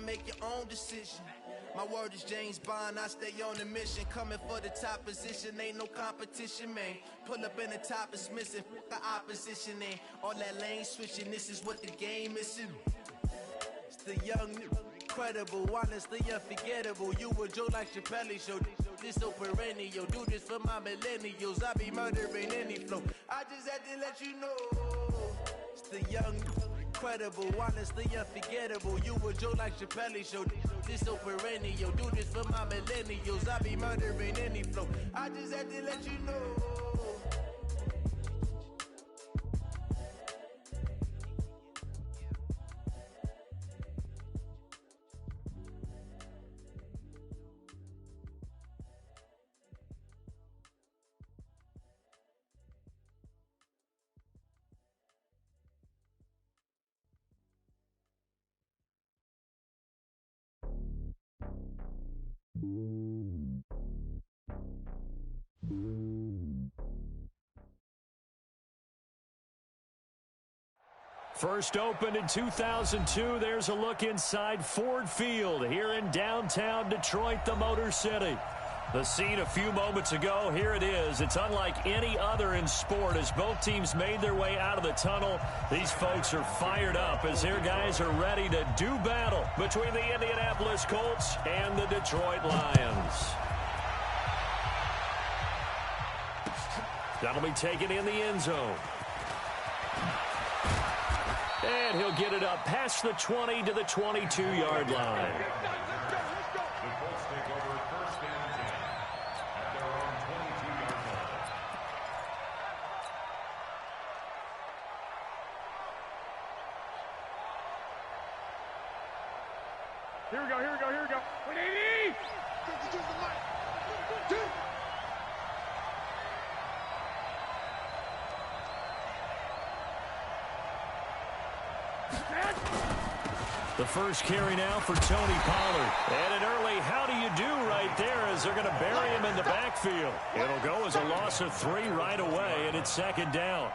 make your own decision. My word is James Bond, I stay on a mission. Coming for the top position, ain't no competition, man. Pull up in the top is missing, the opposition ain't. All that lane switching, this is what the game is. It's the young, incredible, honestly unforgettable. You a Joe like Chappelle show. This so perennial, do this for my millennials. I be murdering any flow. I just had to let you know. It's the young, incredible, honestly unforgettable. You a Joe like Chappelle show. This so perennial, do this for my millennials. I be murdering any flow. I just had to let you know. First opened in 2002, there's a look inside Ford Field here in downtown Detroit, the Motor City. The scene a few moments ago, here it is. It's unlike any other in sport as both teams made their way out of the tunnel. These folks are fired up as their guys are ready to do battle between the Indianapolis Colts and the Detroit Lions. That'll be taken in the end zone. And he'll get it up past the 20 to the 22-yard line. Here we go, here we go, here we go. 180! The first carry now for Tony Pollard. And an early how do you do right there as they're going to bury him in the backfield. It'll go as a loss of 3 right away, and it's second down.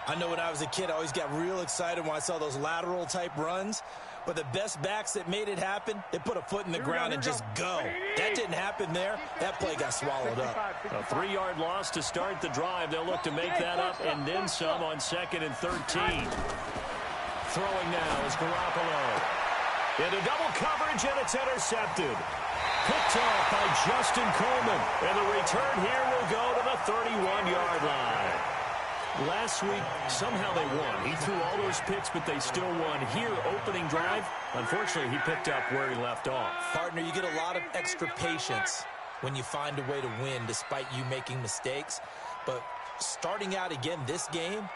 I know when I was a kid, I always got real excited when I saw those lateral-type runs. But the best backs that made it happen, they put a foot in the ground and just go. That didn't happen there. That play got swallowed up. A 3-yard loss to start the drive. They'll look to make that up and then some on 2nd and 13. Throwing now is Garoppolo. Into double coverage, and it's intercepted. Picked off by Justin Coleman. And the return here will go to the 31-yard line. Last week, somehow they won. He threw all those picks, but they still won. Here, opening drive, unfortunately, he picked up where he left off. Partner, you get a lot of extra patience when you find a way to win despite you making mistakes. But starting out again this game,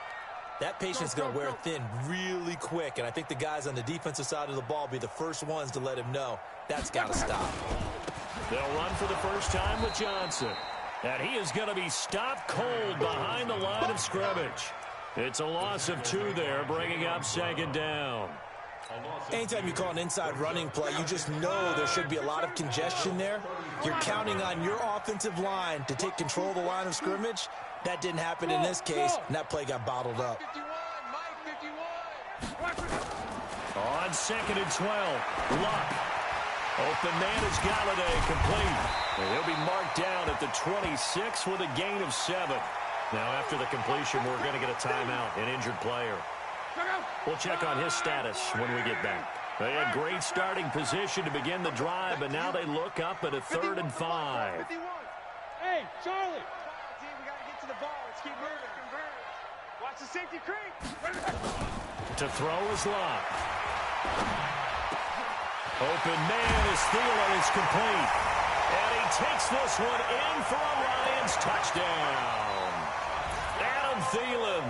that patience is going to wear thin really quick. And I think the guys on the defensive side of the ball will be the first ones to let him know that's got to stop. They'll run for the first time with Johnson. And he is going to be stopped cold behind the line of scrimmage. It's a loss of 2 there, bringing up second down. Anytime you call an inside running play, you just know there should be a lot of congestion there. You're counting on your offensive line to take control of the line of scrimmage. That didn't happen in this case, and that play got bottled up. On 2nd and 12, Luck. Open man is Galladay, complete. And he'll be marked down at the 26 with a gain of 7. Now, after the completion, we're going to get a timeout, an injured player. We'll check on his status when we get back. They had great starting position to begin the drive, and now they look up at a 3rd and 5. Hey, Charlie! We got to get to the ball. Let's keep moving. Watch the safety creep. To throw is Luck. Open man is Thielen. It's complete. And he takes this one in for a Lions touchdown. Adam Thielen,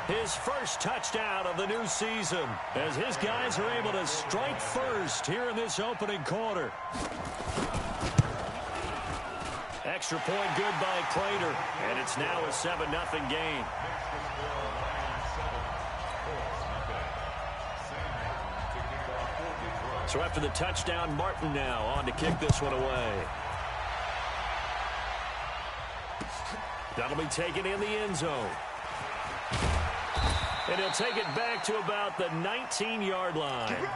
his first touchdown of the new season, as his guys are able to strike first here in this opening quarter. Extra point good by Prater, and it's now a 7-0 game. So after the touchdown, Martin now on to kick this one away. That'll be taken in the end zone. And he'll take it back to about the 19-yard line.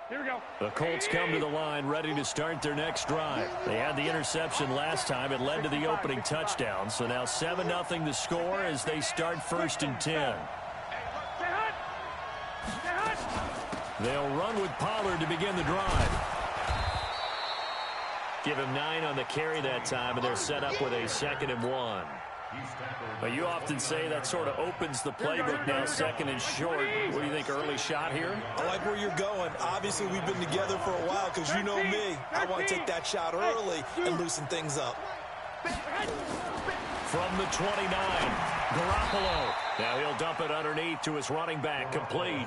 Here we go. The Colts come to the line ready to start their next drive. They had the interception last time. It led to the opening touchdown. So now 7-0 the score as they start 1st and 10. They'll run with Pollard to begin the drive. Give him 9 on the carry that time, and they're set up with a 2nd and 1. But you often say that sort of opens the playbook now, 2nd and short. What do you think, early shot here? I like where you're going. Obviously, we've been together for a while because you know me. I want to take that shot early and loosen things up. From the 29, Garoppolo. Now he'll dump it underneath to his running back, complete.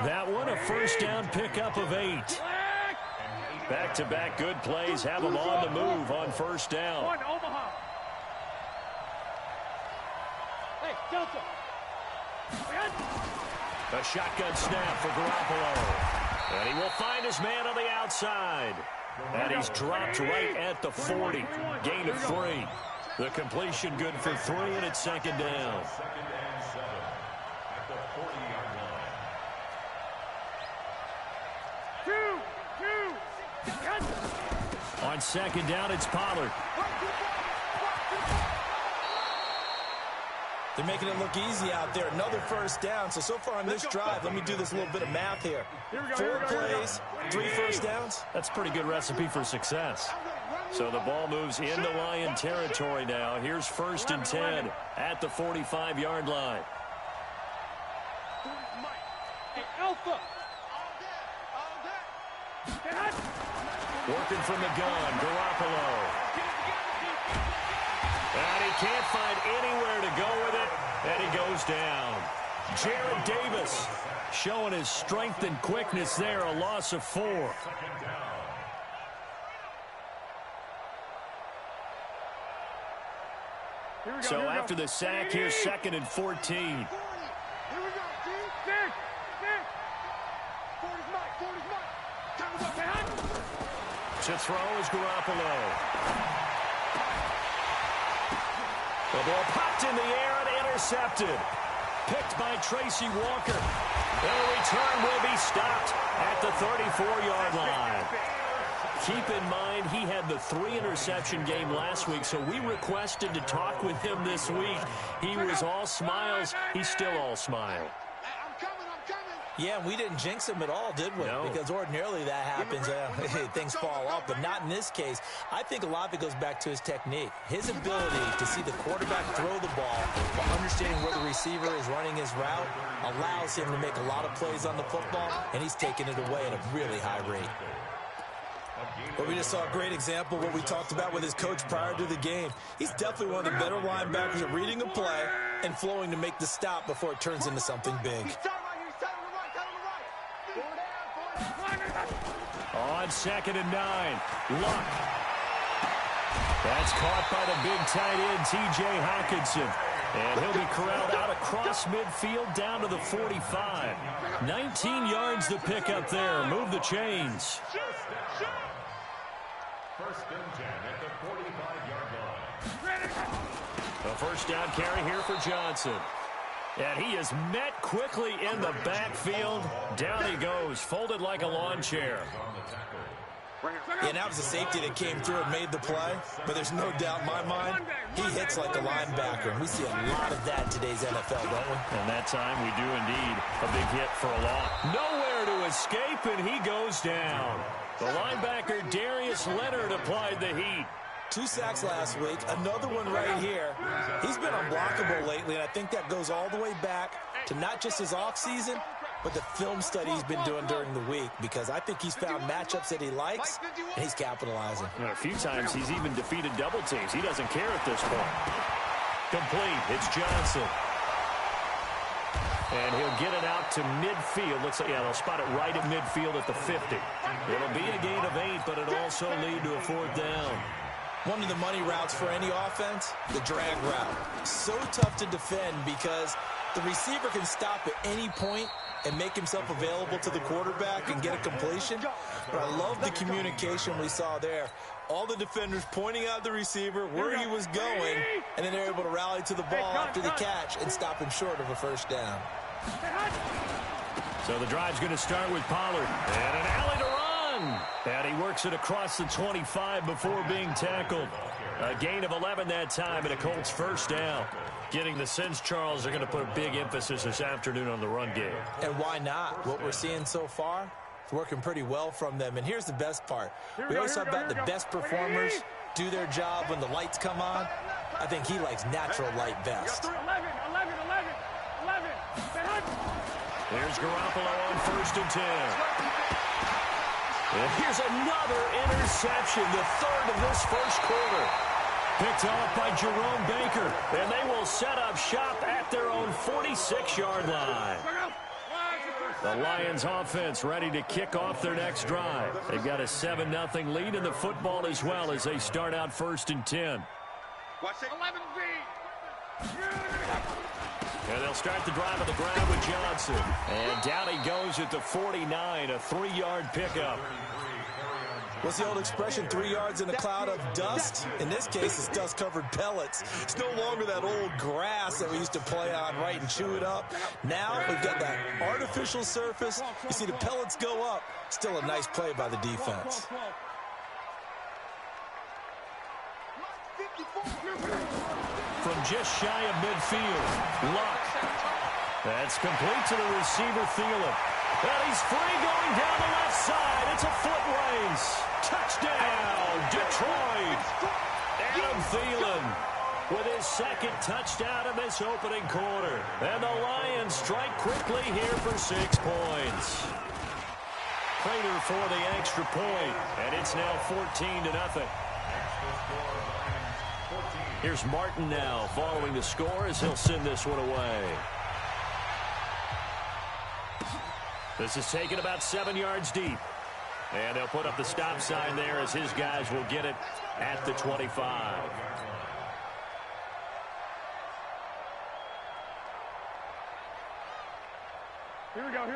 That one, a 1st down pickup of 8. Back-to-back good plays have him on the move on 1st down. One, Omaha. Hey, Delta. A shotgun snap for Garoppolo. And he will find his man on the outside. And he's dropped right at the 40. Gain of 3. The completion good for 3, and it's 2nd down. On 2nd down, it's Pollard. They're making it look easy out there. Another 1st down. So far on this drive, let me do this little bit of math here. 4 plays, 3 1st downs. That's a pretty good recipe for success. So the ball moves into Lion territory now. Here's 1st and 10 at the 45-yard line. Hey, Alpha. Working from the gun, Garoppolo. And he can't find anywhere to go with it, and he goes down. Jared Davis showing his strength and quickness there, a loss of 4. So after the sack, here's 2nd and 14. To throw is Garoppolo. The ball popped in the air and intercepted. Picked by Tracy Walker. The return will be stopped at the 34-yard line. Keep in mind, he had the 3-interception game last week, so we requested to talk with him this week. He was all smiles. He's still all smile. Yeah, we didn't jinx him at all, did we? No. Because ordinarily that happens. Things fall off, but not in this case. I think a lot of it goes back to his technique. His ability to see the quarterback throw the ball while understanding where the receiver is running his route allows him to make a lot of plays on the football, and he's taking it away at a really high rate. But we just saw a great example of what we talked about with his coach prior to the game. He's definitely one of the better linebackers at reading a play and flowing to make the stop before it turns into something big. On 2nd and 9, Luck. That's caught by the big tight end, T.J. Hockenson. And he'll be corralled out across midfield down to the 45. 19 yards to pick up there. Move the chains. 1st and 10 at the 45-yard line. A 1st down carry here for Johnson. And he is met quickly in the backfield. Down he goes, folded like a lawn chair. Yeah, that was a safety that came through and made the play. But there's no doubt in my mind, he hits like a linebacker. And we see a lot of that in today's NFL, don't we? And that time we do indeed. A big hit for a loss. Nowhere to escape, and he goes down. The linebacker, Darius Leonard, applied the heat. 2 sacks last week, another one right here. He's been unblockable lately, and I think that goes all the way back to not just his offseason, but the film study he's been doing during the week, because I think he's found matchups that he likes, and he's capitalizing. A few times he's even defeated double teams. He doesn't care at this point. Complete. It's Johnson. And he'll get it out to midfield. Looks like, yeah, they'll spot it right at midfield at the 50. It'll be a gain of 8, but it'll also lead to a 4th down. One of the money routes for any offense, the drag route. So tough to defend because the receiver can stop at any point and make himself available to the quarterback and get a completion. But I love the communication we saw there. All the defenders pointing out the receiver where he was going, and then they're able to rally to the ball after the catch and stop him short of a first down. So the drive's going to start with Pollard. And an alley to run. And he works it across the 25 before being tackled. A gain of 11 that time and a Colts first down. Getting the sense, Charles, they're going to put a big emphasis this afternoon on the run game. And why not? What we're seeing so far, it's working pretty well from them. And here's the best part. We always talk about the best performers do their job when the lights come on. I think he likes natural light best. 11. Here's Garoppolo on 1st and 10. And here's another interception, the third of this first quarter. Picked off by Jerome Baker, and they will set up shop at their own 46-yard line. The Lions offense ready to kick off their next drive. They've got a 7-0 lead in the football as well as they start out 1st and 10. Watch it. 11B. And they'll start the drive on the ground with Johnson. And down he goes at the 49, a 3-yard pickup. What's the old expression, 3 yards in a cloud of dust? In this case, it's dust-covered pellets. It's no longer that old grass that we used to play on, right, and chew it up. Now we've got that artificial surface. You see the pellets go up. Still a nice play by the defense. From just shy of midfield, Luck. That's complete to the receiver, Thielen. And he's free going down the left side. It's a foot race. Touchdown, Detroit. Adam Thielen with his second touchdown in this opening quarter. And the Lions strike quickly here for 6 points. Prater for the extra point, and it's now 14-0. Here's Martin now following the score as he'll send this one away. This is taken about 7 yards deep. And they'll put up the stop sign there as his guys will get it at the 25.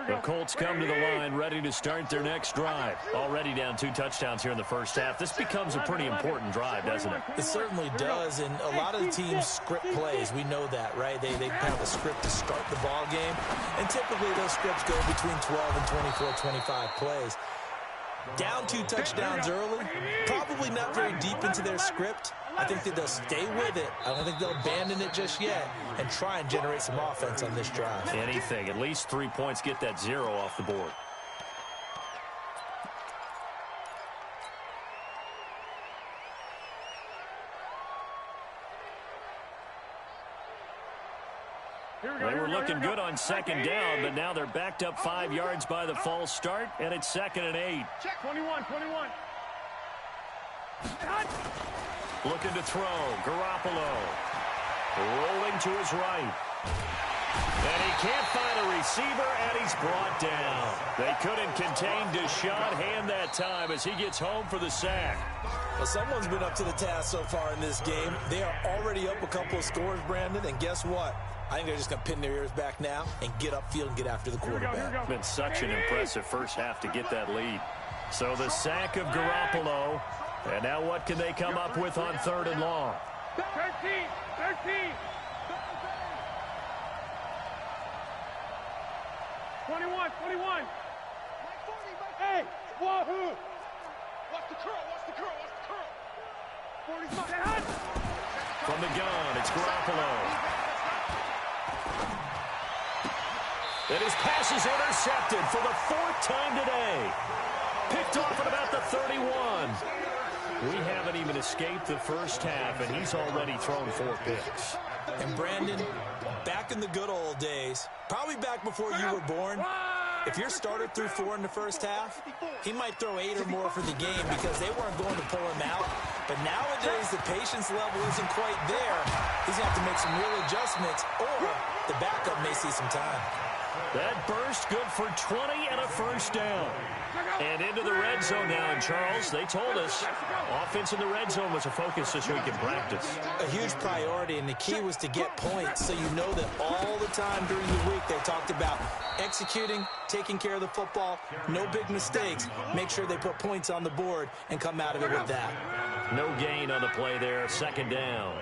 The Colts come to the line ready to start their next drive. Already down 2 touchdowns here in the first half. This becomes a pretty important drive, doesn't it? It certainly does, and a lot of the teams script plays. We know that, right? They have a script to start the ball game, and typically those scripts go between 12 and 24, 25 plays. Down 2 touchdowns early, probably not very deep into their script. I think that they'll stay with it. I don't think they'll abandon it just yet and try and generate some offense on this drive. Anything. At least 3 points, get that 0 off the board. They were looking good on 2nd down, but now they're backed up 5 yards by the false start, and it's 2nd and 8. Check 21. Looking to throw. Garoppolo rolling to his right. And he can't find a receiver, and he's brought down. They couldn't contain Deshaun Hand that time as he gets home for the sack. Well, someone's been up to the task so far in this game. They are already up a couple of scores, Brandon, and guess what? I think they're just going to pin their ears back now and get upfield and get after the quarterback. It's been such an impressive first half to get that lead. So the sack of Garoppolo. And now what can they come up with on 3rd and long? 13. 21. Hey, wahoo! Watch the curl. 45. From the gun, it's Garoppolo. And his pass is intercepted for the 4th time today. Picked off at about the 31. We haven't even escaped the first half, and he's already thrown 4 picks. And Brandon, back in the good old days, probably back before you were born, if your starter threw 4 in the first half, he might throw 8 or more for the game because they weren't going to pull him out. But nowadays, the patience level isn't quite there. He's going to have to make some real adjustments, or the backup may see some time. That burst good for 20 and a first down. And into the red zone now. And, Charles, they told us offense in the red zone was a focus this week in practice. A huge priority, and the key was to get points. So you know that all the time during the week they talked about executing, taking care of the football, no big mistakes. Make sure they put points on the board and come out of it with that. No gain on the play there. Second down.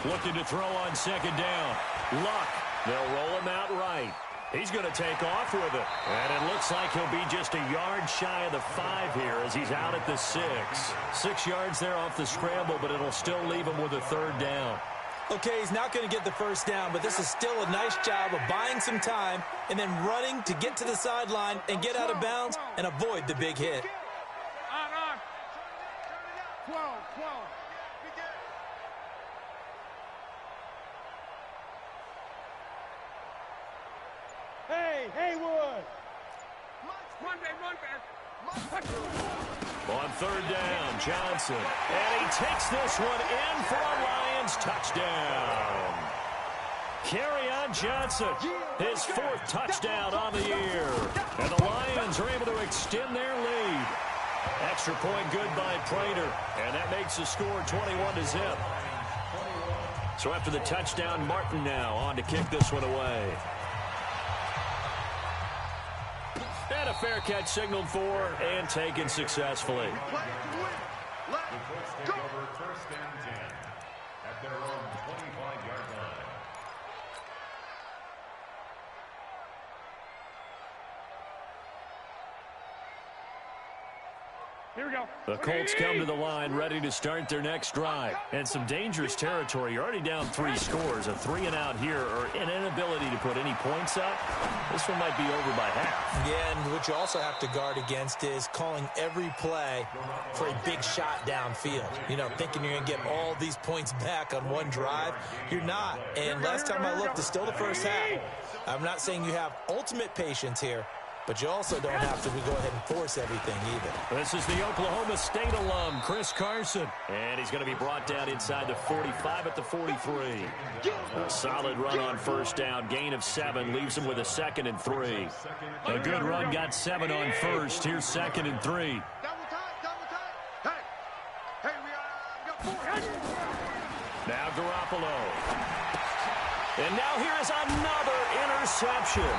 Looking to throw on second down. Luck. They'll roll him out right. He's going to take off with it. And it looks like he'll be just a yard shy of the 5 here as he's out at the 6. 6 yards there off the scramble, but it'll still leave him with a third down. Okay, he's not going to get the first down, but this is still a nice job of buying some time and then running to get to the sideline and get out of bounds and avoid the big hit. On. 12. Hey, Haywood! Monday. On third down, Johnson. And he takes this one in for a Lions touchdown. Kerryon Johnson, his 4th touchdown on the year. And the Lions are able to extend their lead. Extra point good by Prater. And that makes the score 21-0. So after the touchdown, Martin now on to kick this one away. And a fair catch signaled for and taken successfully. The Colts take over first and 10 at their own 25-yard line. Here we go. The Colts come to the line ready to start their next drive. And some dangerous territory. You're already down 3 scores. A 3-and-out here or an inability to put any points up. This one might be over by half. Yeah, and what you also have to guard against is calling every play for a big shot downfield. You know, thinking you're going to get all these points back on one drive. You're not. And last time I looked, it's still the first half. I'm not saying you have ultimate patience here, but you also don't have to go ahead and force everything either. This is the Oklahoma State alum, Chris Carson. And he's going to be brought down inside the 45 at the 43. A solid run on first down. Gain of 7 leaves him with a 2nd and 3. A good run got 7 on first. Here's 2nd and 3. Now Garoppolo. And now here is another interception.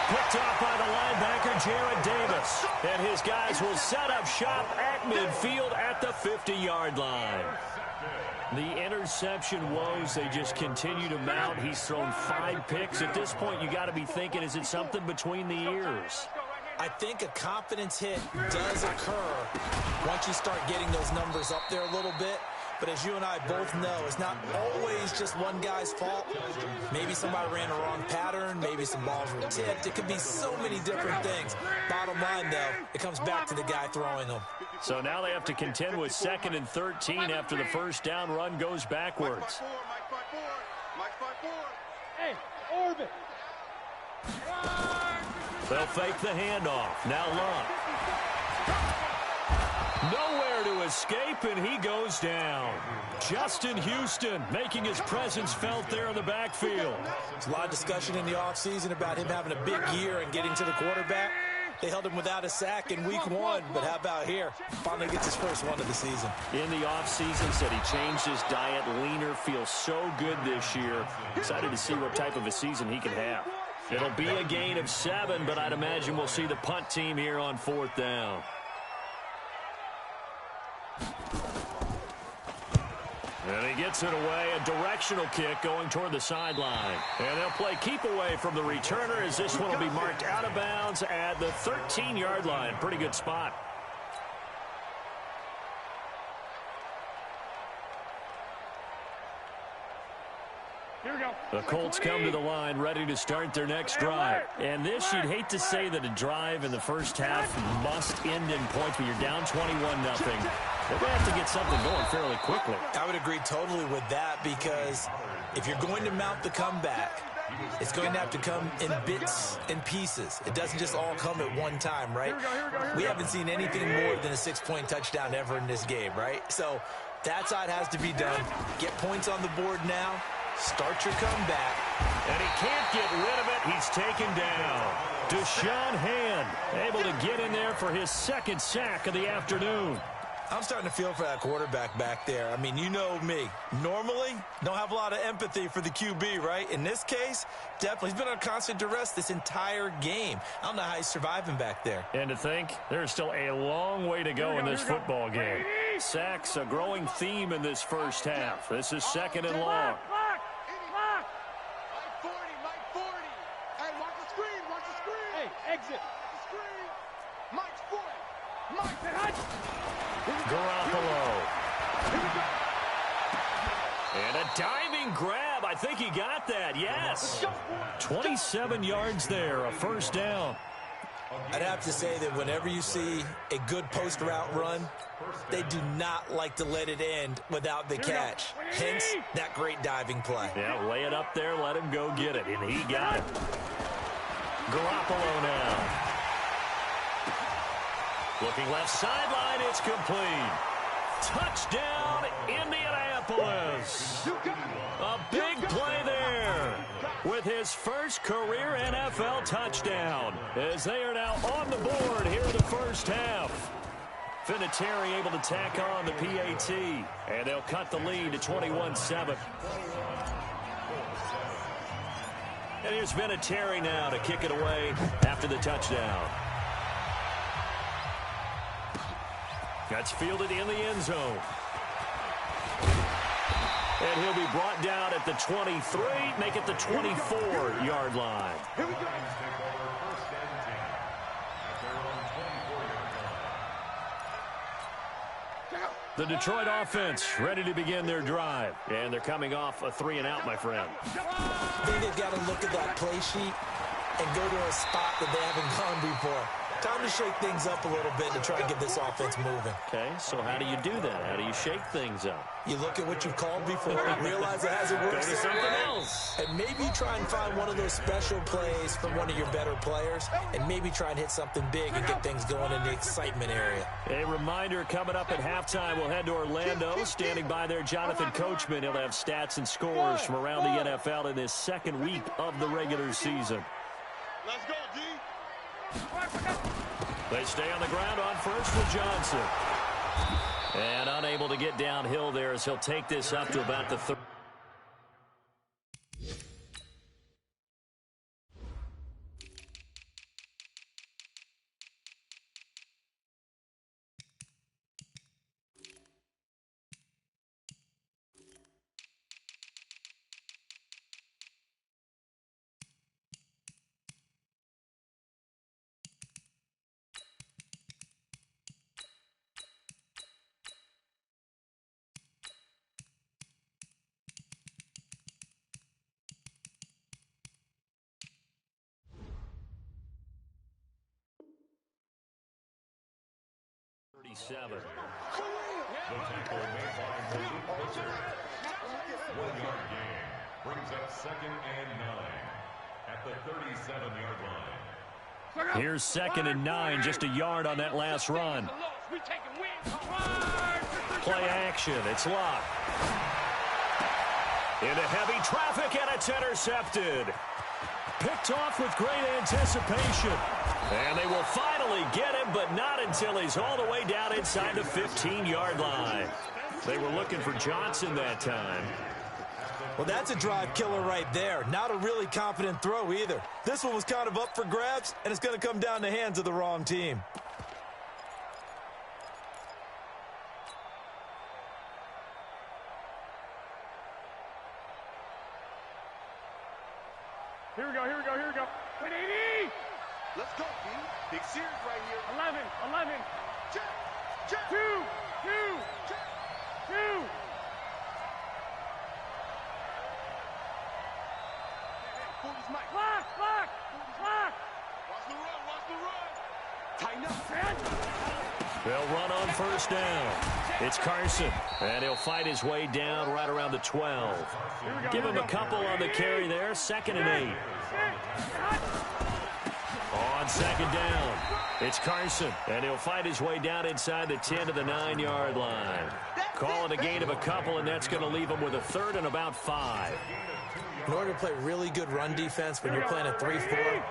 Picked off by the linebacker, Jarrad Davis. And his guys will set up shop at midfield at the 50-yard line. The interception woes, they just continue to mount. He's thrown 5 picks. At this point, you got to be thinking, is it something between the ears? I think a confidence hit does occur once you start getting those numbers up there a little bit. But as you and I both know, it's not always just one guy's fault. Maybe somebody ran a wrong pattern. Maybe some balls were tipped. It could be so many different things. Bottom line, though, it comes back to the guy throwing them. So now they have to contend with 2nd and 13 after the first down run goes backwards. Hey, orbit. They'll fake the handoff. Now Luck. Nowhere to escape, and he goes down. Justin Houston making his presence felt there in the backfield. There's a lot of discussion in the offseason about him having a big year and getting to the quarterback. They held him without a sack in week 1, but how about here? Finally gets his first one of the season. In the offseason, said he changed his diet, leaner, feels so good this year. Excited to see what type of a season he can have. It'll be a gain of 7, but I'd imagine we'll see the punt team here on 4th down. And he gets it away, a directional kick going toward the sideline. And they'll play keep away from the returner as this one will be marked out of bounds at the 13-yard line. Pretty good spot. Here we go. The Colts come to the line ready to start their next drive. And this, you'd hate to say that a drive in the first half must end in points, but you're down 21-0. They're going to have to get something going fairly quickly. I would agree totally with that, because if you're going to mount the comeback, it's going to have to come in bits and pieces. It doesn't just all come at one time, right? We haven't seen anything more than a 6-point touchdown ever in this game, right? So that side has to be done. Get points on the board now Start your comeback. And he can't get rid of it. He's taken down. Deshaun Hand able to get in there for his second sack of the afternoon. I'm starting to feel for that quarterback back there. I mean, you know me. Normally, don't have a lot of empathy for the QB, right? In this case, definitely. He's been on constant duress this entire game. I don't know how he's surviving back there. And to think, there's still a long way to go in this football game. Sacks, a growing theme in this first half. This is second and long. Mike 40, Mike 40. Hey, watch the screen, watch the screen. Hey, exit. Watch the screen. Mike's 40. Mike, Garoppolo. And a diving grab. I think he got that. Yes. 27 yards there, a first down. I'd have to say that whenever you see a good post route run, they do not like to let it end without the catch. Hence, that great diving play. Yeah, lay it up there, let him go get it. And he got it. Garoppolo now. Looking left sideline, it's complete. Touchdown, Indianapolis. A big play there with his first career NFL touchdown as they are now on the board here in the first half. Vinatieri able to tack on the PAT, and they'll cut the lead to 21-7. And here's Vinatieri now to kick it away after the touchdown. That's fielded in the end zone. And he'll be brought down at the 23, make it the 24-yard line. Here we go. The Detroit offense ready to begin their drive. And they're coming off a 3-and-out, my friend. I think they've got to look at that play sheet and go to a spot that they haven't gone before. Time to shake things up a little bit to try and get this offense moving. Okay, so how do you do that? How do you shake things up? You look at what you've called before, realize it hasn't worked. Go to something else. And maybe try and find one of those special plays from one of your better players, and maybe try and hit something big and get things going in the excitement area. A reminder coming up at halftime, we'll head to Orlando. Standing by there, Jonathan Coachman. He'll have stats and scores from around the NFL in this second week of the regular season. Let's go, D. They stay on the ground on first with Johnson. And unable to get downhill there as he'll take this up to about the 30. The tackle made by Malik Hooker. 1-yard gain brings up 2nd and 9 at the 37-yard line. Here's 2nd and 9, just a yard on that last run. Play action, it's locked. Into heavy traffic, and it's intercepted. Picked off with great anticipation. And they will finally get him, but not until he's all the way down inside the 15-yard line. They were looking for Johnson that time. Well, that's a drive killer right there. Not a really confident throw either. This one was kind of up for grabs, and it's going to come down the hands of the wrong team. Here we go, here we go, here we go. 180! Let's go, B. Big series right here. 11, 11. Check, check. 2, 2. Check, 2. Mike. Block, block, block. Watch the run. Tighten up, man. They'll run on first down. It's Carson, and he'll fight his way down right around the 12. Give him a couple on the carry there, 2nd and 8. On 2nd down, it's Carson, and he'll fight his way down inside the 10 to the 9-yard line. Call it a gain of a couple, and that's going to leave them with a third and about 5. In order to play really good run defense when you're playing a 3-4,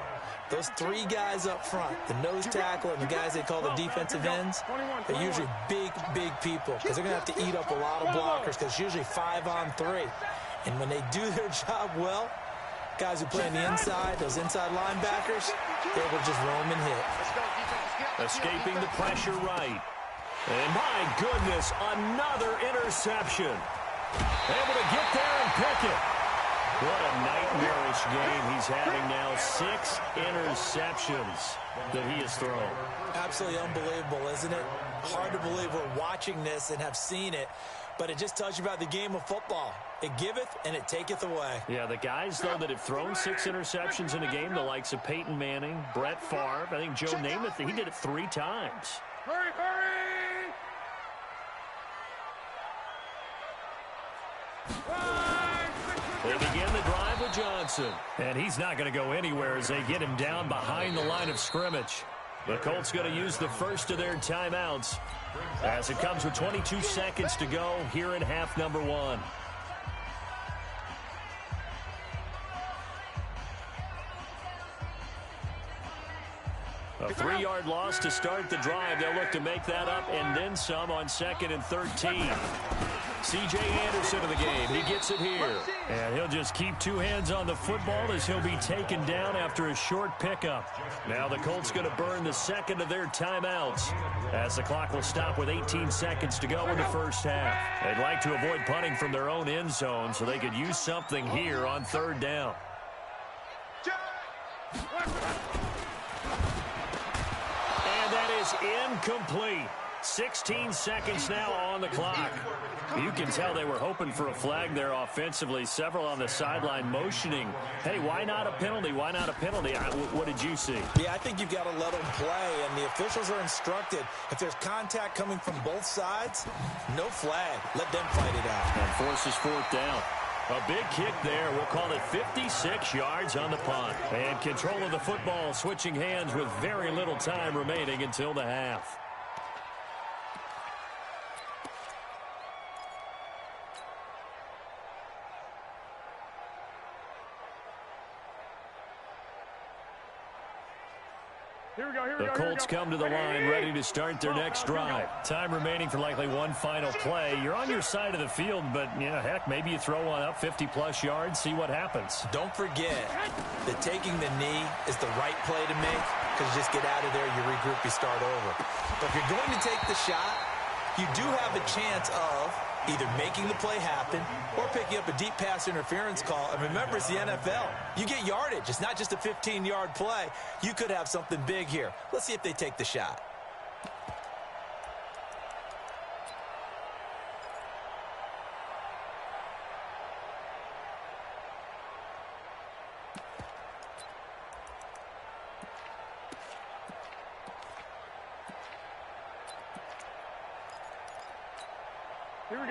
those 3 guys up front, the nose tackle and the guys they call the defensive ends, they're usually big, big people because they're going to have to eat up a lot of blockers because it's usually 5-on-3. And when they do their job well, guys who play on the inside, those inside linebackers, they will just roam and hit. Escaping the pressure right. And my goodness, another interception. Able to get there and pick it. What a nightmarish game he's having now. 6 interceptions that he has thrown. Absolutely unbelievable, isn't it? Hard to believe we're watching this and have seen it, but it just tells you about the game of football. It giveth and it taketh away. Yeah, the guys, though, that have thrown 6 interceptions in a game, the likes of Peyton Manning, Brett Favre, I think Joe Namath, he did it 3 times. Hurry, hurry! They begin the drive with Johnson. And he's not going to go anywhere as they get him down behind the line of scrimmage. The Colts going to use the first of their timeouts as it comes with 22 seconds to go here in half number 1. A 3-yard loss to start the drive. They'll look to make that up and then some on 2nd and 13. C.J. Anderson in the game. He gets it here. And he'll just keep 2 hands on the football as he'll be taken down after a short pickup. Now the Colts going to burn the second of their timeouts as the clock will stop with 18 seconds to go in the first half. They'd like to avoid punting from their own end zone so they could use something here on 3rd down. Incomplete. 16 seconds now on the clock. You can tell they were hoping for a flag there offensively. Several on the sideline motioning. Hey, why not a penalty? Why not a penalty? What did you see? Yeah, I think you've got to let them play, and the officials are instructed if there's contact coming from both sides, no flag. Let them fight it out. And forces 4th down. A big kick there. We'll call it 56 yards on the punt. And control of the football switching hands with very little time remaining until the half. The Colts come to the line ready to start their next drive. Time remaining for likely one final play. You're on your side of the field, but, heck, maybe you throw one up 50-plus yards, see what happens. Don't forget that taking the knee is the right play to make because you just get out of there, you regroup, you start over. But if you're going to take the shot, you do have a chance of either making the play happen or picking up a deep pass interference call. And remember, it's the NFL. You get yardage. It's not just a 15-yard play. You could have something big here. Let's see if they take the shot.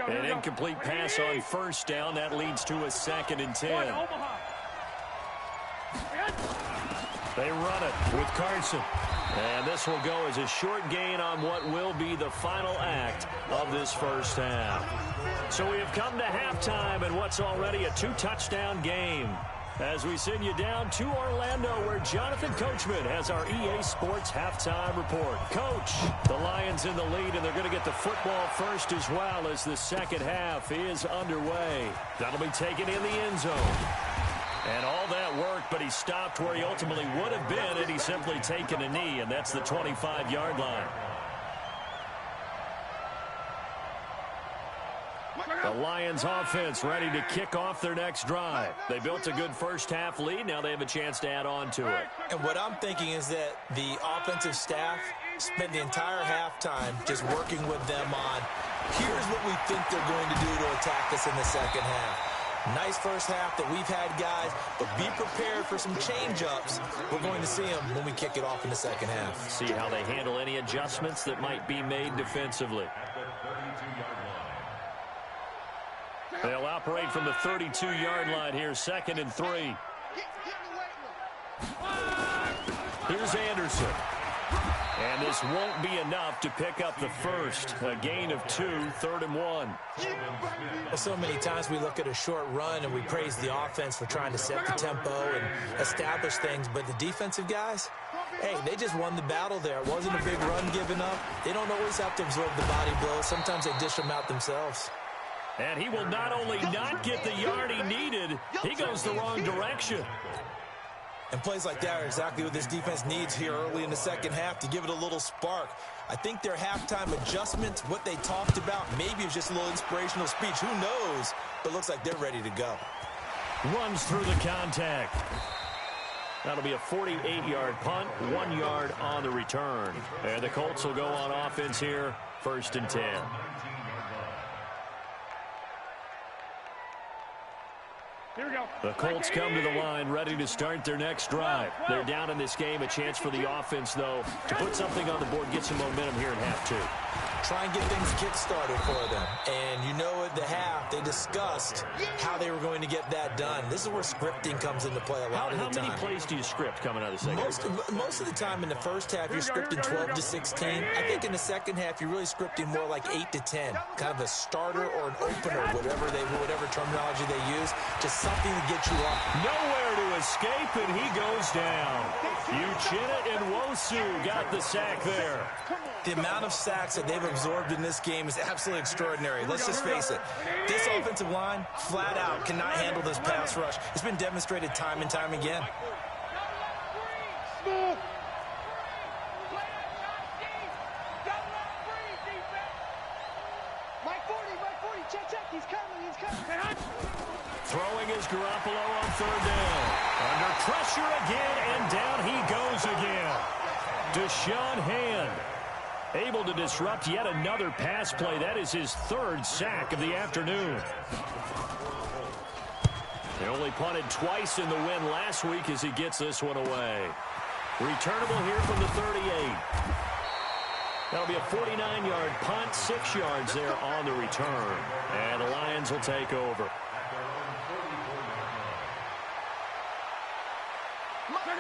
An incomplete pass on 1st down. That leads to a 2nd and 10. They run it with Carson. And this will go as a short gain on what will be the final act of this first half. So we have come to halftime in what's already a 2-touchdown game. As we send you down to Orlando, where Jonathan Coachman has our EA Sports halftime report. Coach, the Lions in the lead, and they're going to get the football first as well as the second half is underway. That'll be taken in the end zone. And all that work, but he stopped where he ultimately would have been had he simply taken a knee, and that's the 25-yard line. The Lions offense ready to kick off their next drive. They built a good first half lead. Now they have a chance to add on to it. And what I'm thinking is that the offensive staff spent the entire halftime just working with them on, here's what we think they're going to do to attack us in the second half. Nice first half that we've had, guys, but be prepared for some change-ups. We're going to see them when we kick it off in the second half. See how they handle any adjustments that might be made defensively. They'll operate from the 32-yard line here, 2nd and 3. Here's Anderson. And this won't be enough to pick up the first. A gain of 2, 3rd and 1. Well, so many times we look at a short run and we praise the offense for trying to set the tempo and establish things, but the defensive guys, hey, they just won the battle there. It wasn't a big run given up. They don't always have to absorb the body blows. Sometimes they dish them out themselves. And he will not only not get the yard he needed, he goes the wrong direction. And plays like that are exactly what this defense needs here early in the second half to give it a little spark. I think their halftime adjustments, what they talked about, maybe it was just a little inspirational speech. Who knows? But it looks like they're ready to go. Runs through the contact. That'll be a 48-yard punt, 1 yard on the return. And the Colts will go on offense here, 1st and 10. Here we go. The Colts come to the line ready to start their next drive. They're down in this game. A chance for the offense, though, to put something on the board, get some momentum here in half 2. Try and get things kick-started for them. And you know at the half, they discussed how they were going to get that done. This is where scripting comes into play a lot of the time. How many plays do you script coming out of the second half? Most of the time in the first half, you're scripting 12 to 16. I think in the second half, you're really scripting more like 8 to 10. Kind of a starter or an opener, whatever terminology they use. Just something to get you up. Nowhere to escape, and he goes down. Uchenna and Nwosu got the sack there. The amount of sacks that they've absorbed in this game is absolutely extraordinary. Let's just face it. This offensive line, flat out, cannot handle this pass rush. It's been demonstrated time and time again. Throwing is Garoppolo on 3rd down. Under pressure again, and down he goes again. Deshaun Hand able to disrupt yet another pass play. That is his 3rd sack of the afternoon. They only punted twice in the win last week as he gets this one away. Returnable here from the 38. That'll be a 49-yard punt, 6 yards there on the return. And the Lions will take over.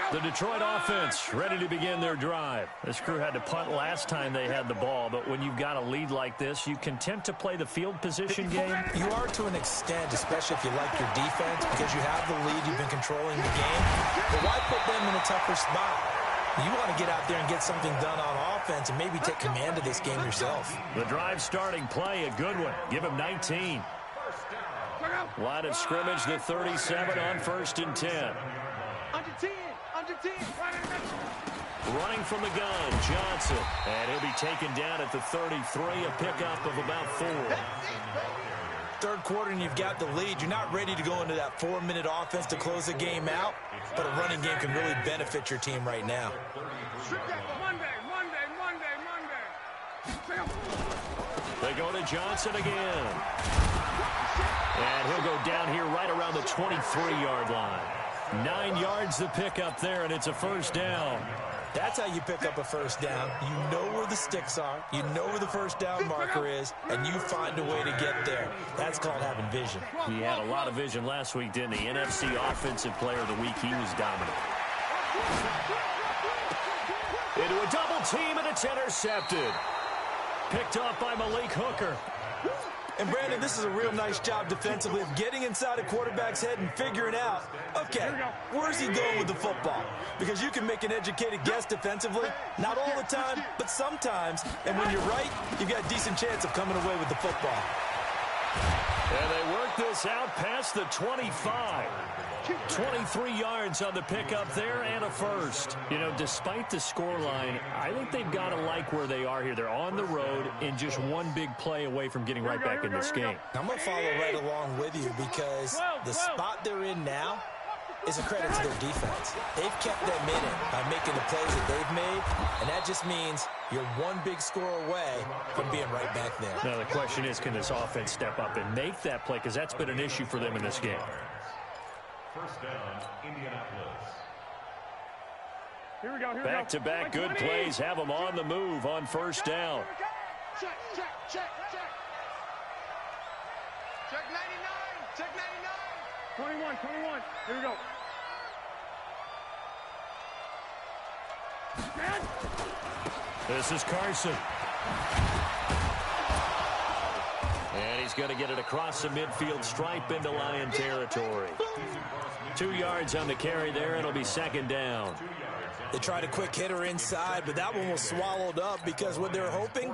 The Detroit offense ready to begin their drive. This crew had to punt last time they had the ball, but when you've got a lead like this, you can tempt to play the field position game. You are to an extent, especially if you like your defense, because you have the lead, you've been controlling the game. But why put them in a tougher spot? You want to get out there and get something done on offense and maybe take command of this game yourself. The drive starting play, a good one. Give him 19. Line of scrimmage, the 37 on 1st and 10. Under 10. Under 10. Running from the gun, Johnson. And he'll be taken down at the 33, a pickup of about 4. Third quarter and you've got the lead. You're not ready to go into that 4-minute offense to close the game out, but a running game can really benefit your team right now. Monday. They go to Johnson again. And he'll go down here right around the 23-yard line. 9 yards the pickup there, and it's a 1st down. That's how you pick up a 1st down. You know where the sticks are. You know where the 1st down marker is, and you find a way to get there. That's called having vision. He had a lot of vision last week, didn't he? NFC Offensive Player of the Week. He was dominant. Into a double team, and it's intercepted. Picked off by Malik Hooker. And, Brandon, this is a real nice job defensively of getting inside a quarterback's head and figuring out, okay, where's he going with the football? Because you can make an educated guess defensively, not all the time, but sometimes. And when you're right, you've got a decent chance of coming away with the football. And they work this out past the 25. 23 yards on the pickup there and a 1st. You know, despite the scoreline, I think they've got to like where they are here. They're on the road and just one big play away from getting right back in this game. I'm going to follow right along with you because the spot they're in now is a credit to their defense. They've kept them in it by making the plays that they've made, and that just means you're one big score away from being right back there. Now the question is, can this offense step up and make that play? Because that's been an issue for them in this game. 1st down, Indianapolis. Here we go. Back-to-back good plays have them on the move on 1st down. Check 99. Check 99. 21. Here we go. This is Carson. And he's going to get it across the midfield stripe into Lion territory. 2 yards on the carry there. It'll be second down. They tried a quick hitter inside, but that one was swallowed up because what they're hoping,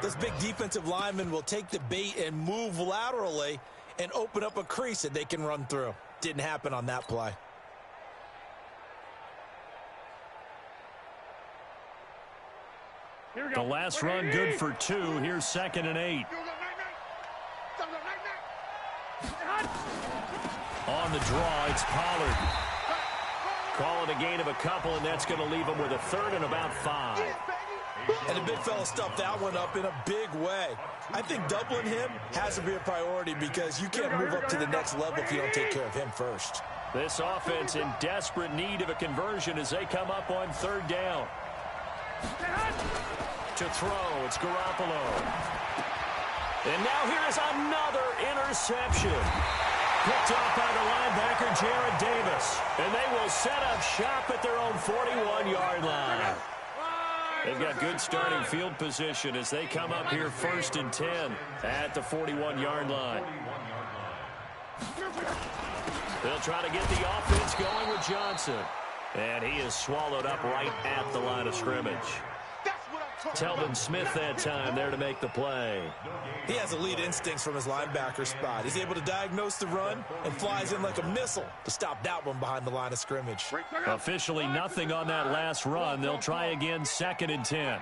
this big defensive lineman will take the bait and move laterally and open up a crease that they can run through. Didn't happen on that play. The last run good for 2. Here's 2nd and 8. On the draw, it's Pollard. Call it a gain of a couple, and that's going to leave him with a 3rd and about 5. And the big fella stuffed that one up in a big way. I think doubling him has to be a priority because you can't move up to the next level if you don't take care of him first. This offense in desperate need of a conversion as they come up on 3rd down. To throw, it's Garoppolo. And now here is another interception. Picked off by the linebacker, Jared Davis. And they will set up shop at their own 41-yard line. They've got good starting field position as they come up here 1st and 10 at the 41-yard line. They'll try to get the offense going with Johnson. And he is swallowed up right at the line of scrimmage. Telvin Smith that time there to make the play. He has elite instincts from his linebacker spot. He's able to diagnose the run and flies in like a missile to stop that one behind the line of scrimmage. Officially nothing on that last run. They'll try again 2nd and 10.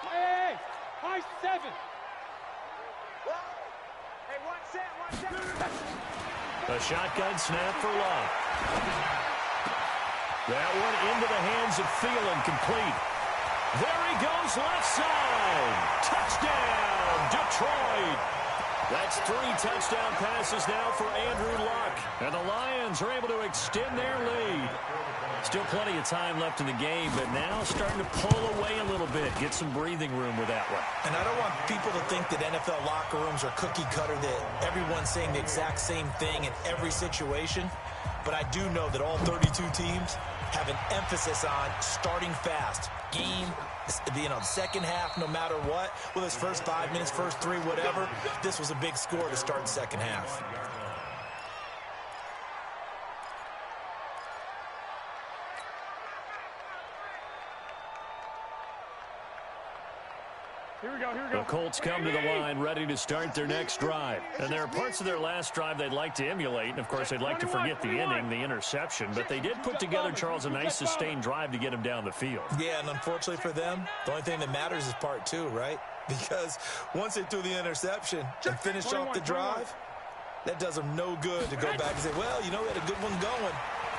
Hey, high 7. A shotgun snap for Love. That one into the hands of Thielen, complete. There he goes, left side. Touchdown, Detroit. That's 3 touchdown passes now for Andrew Luck. And the Lions are able to extend their lead. Still plenty of time left in the game, but now starting to pull away a little bit. Get some breathing room with that one. And I don't want people to think that NFL locker rooms are cookie cutter, that everyone's saying the exact same thing in every situation. But I do know that all 32 teams have an emphasis on starting fast. Game, the second half, no matter what. Well, this first 5 minutes, first 3, whatever. This was a big score to start the second half. Here we go. The Colts come to the line ready to start their next drive. And there are parts of their last drive they'd like to emulate. And, of course, they'd like to forget the ending, the interception. But they did put together, Charles, a nice sustained drive to get him down the field. Yeah, and unfortunately for them, the only thing that matters is part 2, right? Because once they threw the interception and finished off the drive, that does them no good to go back and say, well, we had a good one going.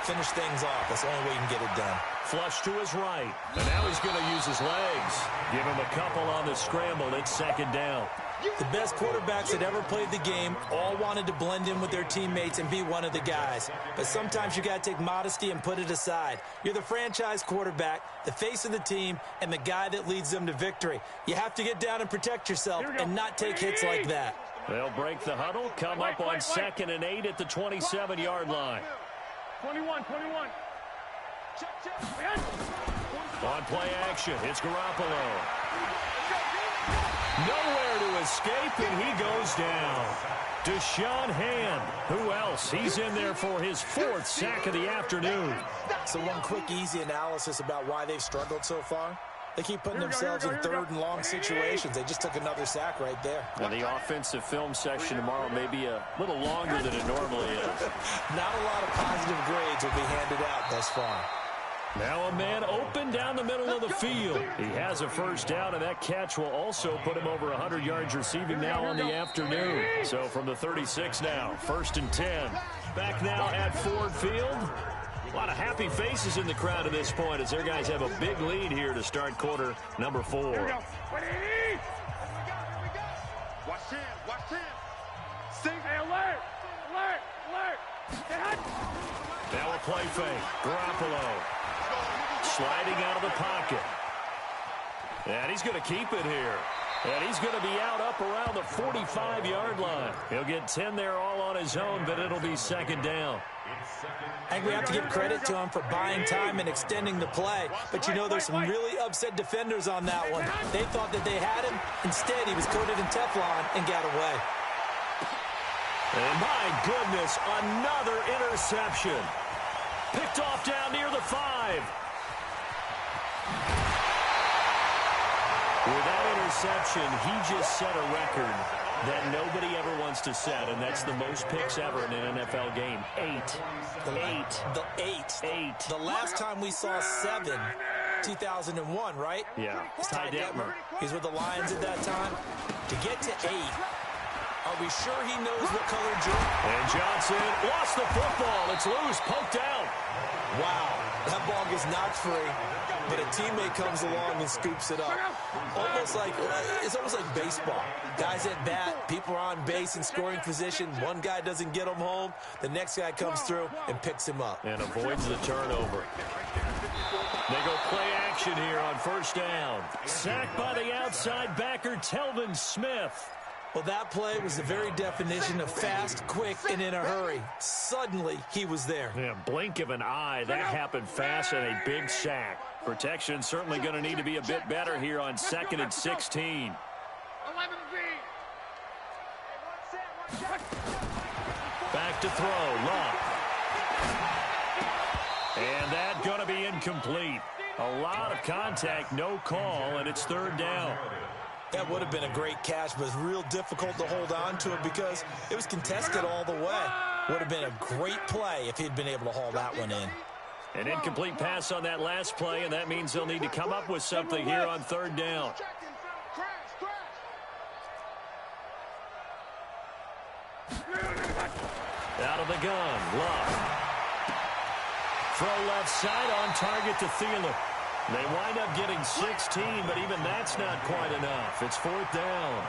Finish things off. That's the only way you can get it done. Flush to his right. And now he's going to use his legs. Give him a couple on the scramble. It's 2nd down. The best quarterbacks that ever played the game all wanted to blend in with their teammates and be one of the guys. But sometimes you got to take modesty and put it aside. You're the franchise quarterback, the face of the team, and the guy that leads them to victory. You have to get down and protect yourself and not take hits like that. They'll break the huddle, come up on 2nd and 8 at the 27-yard line. 21. On play action, it's Garoppolo. Nowhere to escape, and he goes down. Deshaun Hand. Who else? He's in there for his 4th sack of the afternoon. So one quick, easy analysis about why they've struggled so far. They keep putting themselves in 3rd and long situations. They just took another sack right there. And the offensive film section tomorrow may be a little longer than it normally is. Not a lot of positive grades will be handed out thus far. Now a man open down the middle of the field. He has a first down, and that catch will also put him over 100 yards receiving now on the afternoon. So from the 36 now, 1st and 10. Back now at Ford Field. A lot of happy faces in the crowd at this point as their guys have a big lead here to start quarter number 4. Here we go. Watch him. Hey, alert. Now a play fake. Garoppolo sliding out of the pocket. And he's going to keep it here. And he's going to be up around the 45-yard line. He'll get 10 there all on his own, but it'll be second down. I think we have to give credit to him for buying time and extending the play. But, you know, there's some really upset defenders on that one. They thought that they had him. Instead, he was coated in Teflon and got away. And my goodness, another interception. Picked off down near the 5. With that interception, he just set a record that nobody ever wants to set, and that's the most picks ever in an NFL game. 8. The last time we saw 7, 2001, right? Yeah. It's Ty Detmer. He's with the Lions at that time. To get to 8, are we sure he knows what color jersey? And Johnson lost the football. It's loose, poked out. Wow, that ball gets knocked free, but a teammate comes along and scoops it up. It's almost like baseball. Guys at bat, people are on base in scoring position. One guy doesn't get him home. The next guy comes through and picks him up. And avoids the turnover. They go play action here on first down. Sacked by the outside backer, Telvin Smith. Well, that play was the very definition of fast, quick, and in a hurry. Suddenly, he was there. Yeah, blink of an eye. That happened fast and a big sack. Protection certainly going to need to be a bit better here on 2nd and 16. Back to throw. Love. And that going to be incomplete. A lot of contact, no call, and it's third down. That would have been a great catch, but it's real difficult to hold on to it because it was contested all the way. Would have been a great play if he'd been able to haul that one in. An incomplete pass on that last play, and that means they'll need to come up with something here on third down. Out of the gun, Love. Throw left side on target to Thielen. They wind up getting 16, but even that's not quite enough. It's fourth down.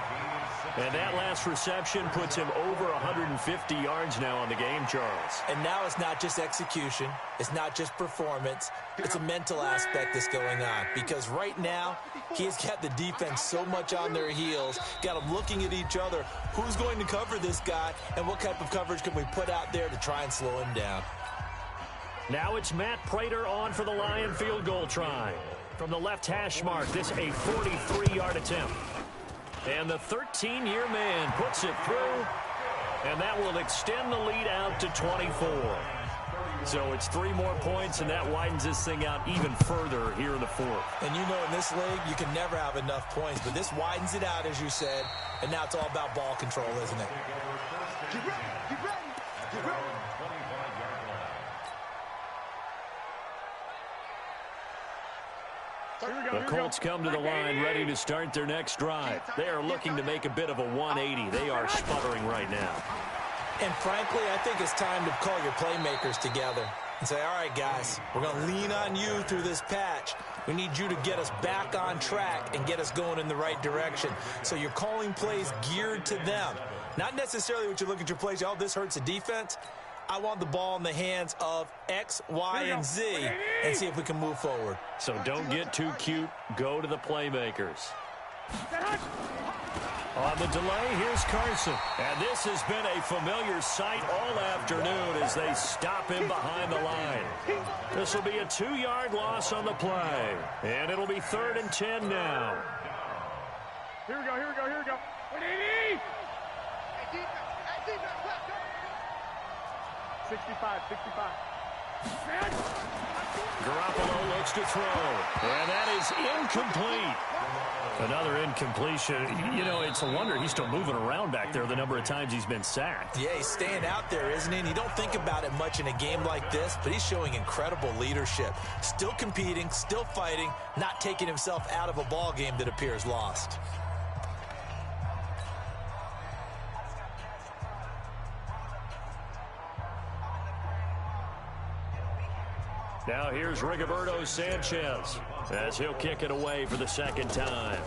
And that last reception puts him over 150 yards now on the game, Charles. And now it's not just execution. It's not just performance. It's a mental aspect that's going on. Because right now, he's got the defense so much on their heels, got them looking at each other. Who's going to cover this guy, and what type of coverage can we put out there to try and slow him down? Now it's Matt Prater on for the Lion field goal try. From the left hash mark, this a 43-yard attempt. And the 13-year man puts it through, and that will extend the lead out to 24. So it's 3 more points, and that widens this thing out even further here in the fourth. And you know in this league, you can never have enough points, but this widens it out, as you said, and now it's all about ball control, isn't it? Get ready, get ready, get ready. The Colts come to the line ready to start their next drive. They are looking to make a bit of a 180. They are sputtering right now. And frankly, I think it's time to call your playmakers together and say, all right, guys, we're going to lean on you through this patch. We need you to get us back on track and get us going in the right direction. So you're calling plays geared to them. Not necessarily what you look at your plays, oh, this hurts the defense. I want the ball in the hands of X, Y, and Z and see if we can move forward. So don't get too cute. Go to the playmakers. On the delay, here's Carson. And this has been a familiar sight all afternoon as they stop him behind the line. This will be a 2-yard loss on the play. And it'll be 3rd and 10 now. Here we go, here we go, here we go. 180! 65, 65. Garoppolo looks to throw, and that is incomplete. Another incompletion. You know, it's a wonder he's still moving around back there the number of times he's been sacked. Yeah, he's staying out there, isn't he? And you don't think about it much in a game like this, but he's showing incredible leadership. Still competing, still fighting, not taking himself out of a ball game that appears lost. Now here's Rigoberto Sanchez as he'll kick it away for the second time.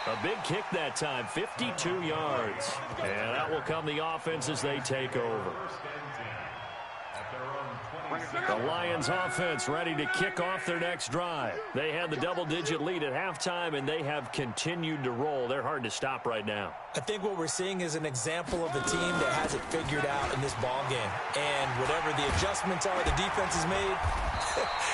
A big kick that time, 52 yards. And out will come the offense as they take over. The Lions offense ready to kick off their next drive. They had the double-digit lead at halftime, and they have continued to roll. They're hard to stop right now. I think what we're seeing is an example of a team that has it figured out in this ball game. And whatever the adjustments are the defense has made,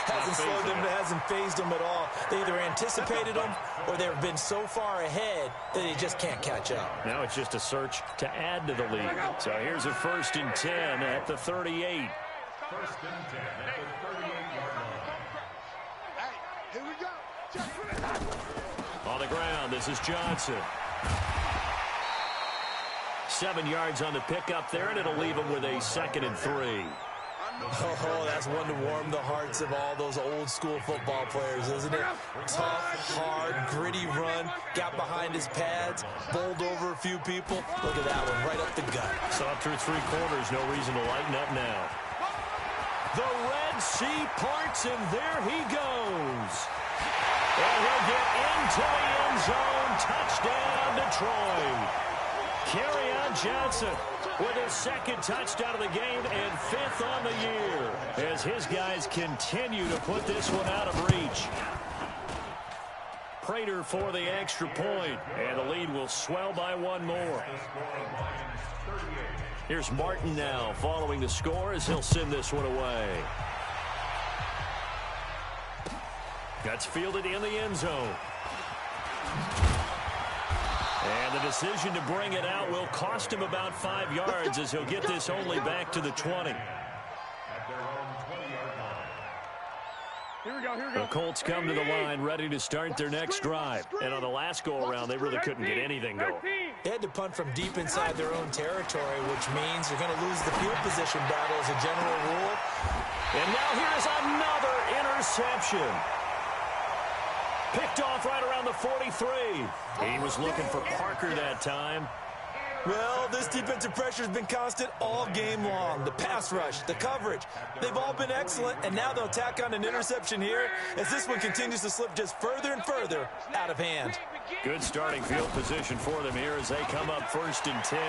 hasn't slowed them, hasn't phased them at all. They either anticipated them or they've been so far ahead that they just can't catch up. Now it's just a search to add to the lead. So here's a 1st and 10 at the 38. 1st and 10 at the 38-yard line. Hey, here we go. On the ground, this is Johnson. 7 yards on the pickup there, and it'll leave him with a 2nd and 3. Oh, that's one to warm the hearts of all those old-school football players, isn't it? Tough, hard, gritty run, got behind his pads, bowled over a few people. Look at that one, right up the gut. Saw through 3 quarters, no reason to lighten up now. The Red Sea parts, and there he goes. And he'll get into the end zone. Touchdown, Detroit. Kerryon Johnson with his 2nd touchdown of the game and 5th on the year as his guys continue to put this one out of reach. Prater for the extra point, and the lead will swell by 1 more. Here's Martin now following the score as he'll send this one away. That's fielded in the end zone. And the decision to bring it out will cost him about 5 yards as he'll get this only back to the 20. Here we go, here we go. The Colts come to the line ready to start their next drive. And on the last go-around, they really couldn't get anything going. They had to punt from deep inside their own territory, which means you're going to lose the field position battle as a general rule. And now here's another interception. Picked off right around the 43. He was looking for Parker that time. Well, this defensive pressure has been constant all game long. The pass rush, the coverage, they've all been excellent, and now they'll tack on an interception here as this one continues to slip just further and further out of hand. Good starting field position for them here as they come up 1st and 10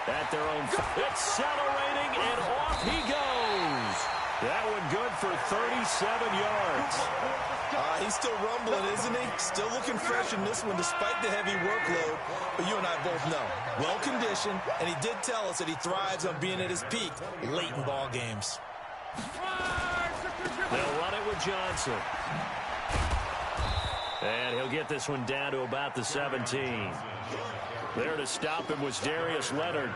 at their own. Accelerating, and off he goes. That one good for 37 yards. He's still rumbling, isn't he? Still looking fresh in this one despite the heavy workload. But you and I both know, well-conditioned, and he did tell us that he thrives on being at his peak late in ball games. They'll run it with Johnson. And he'll get this one down to about the 17. There to stop him was Darius Leonard.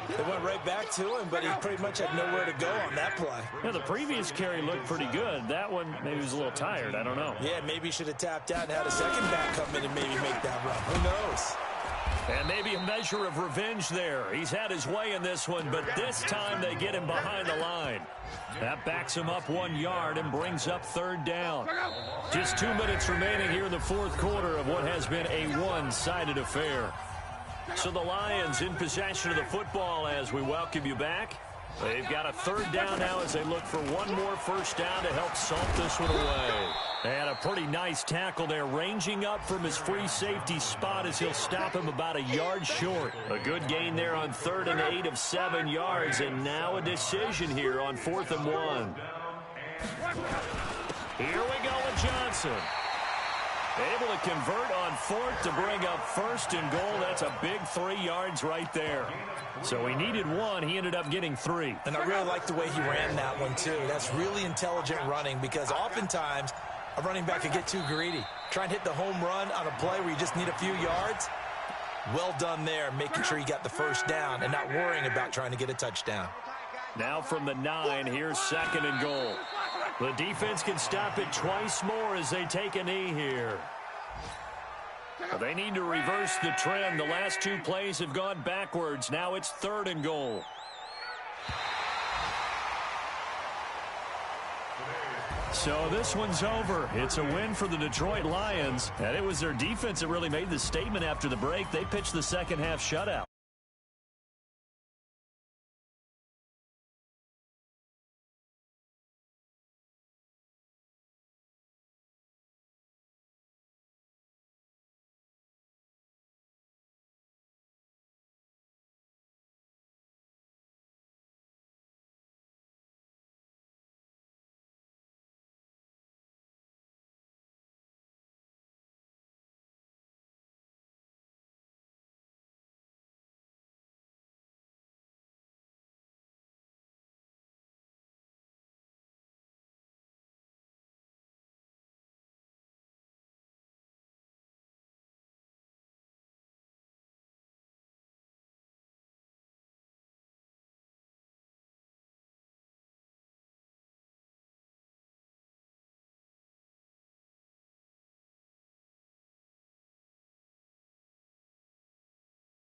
They went right back to him, but he pretty much had nowhere to go on that play. Yeah, the previous carry looked pretty good. That one, maybe he was a little tired. I don't know. Yeah, maybe he should have tapped out and had a second back come in and maybe make that run. Who knows? And maybe a measure of revenge there. He's had his way in this one, but this time they get him behind the line. That backs him up 1 yard and brings up 3rd down. Just 2 minutes remaining here in the 4th quarter of what has been a one-sided affair. So the Lions in possession of the football as we welcome you back. They've got a 3rd down now as they look for one more 1st down to help salt this one away. And a pretty nice tackle there, ranging up from his free safety spot as he'll stop him about a yard short. A good gain there on 3rd and 8 of 7 yards, and now a decision here on 4th and 1. Here we go with Johnson. Able to convert on 4th to bring up 1st and goal. That's a big 3 yards right there. So he needed 1. He ended up getting 3. And I really like the way he ran that one, too. That's really intelligent running because oftentimes a running back could get too greedy. Try and hit the home run on a play where you just need a few yards. Well done there, making sure he got the 1st down and not worrying about trying to get a touchdown. Now from the 9, here's 2nd and goal. The defense can stop it twice more as they take a knee here. They need to reverse the trend. The last 2 plays have gone backwards. Now it's 3rd and goal. So this one's over. It's a win for the Detroit Lions. And it was their defense that really made the statement after the break. They pitched the second half shutout.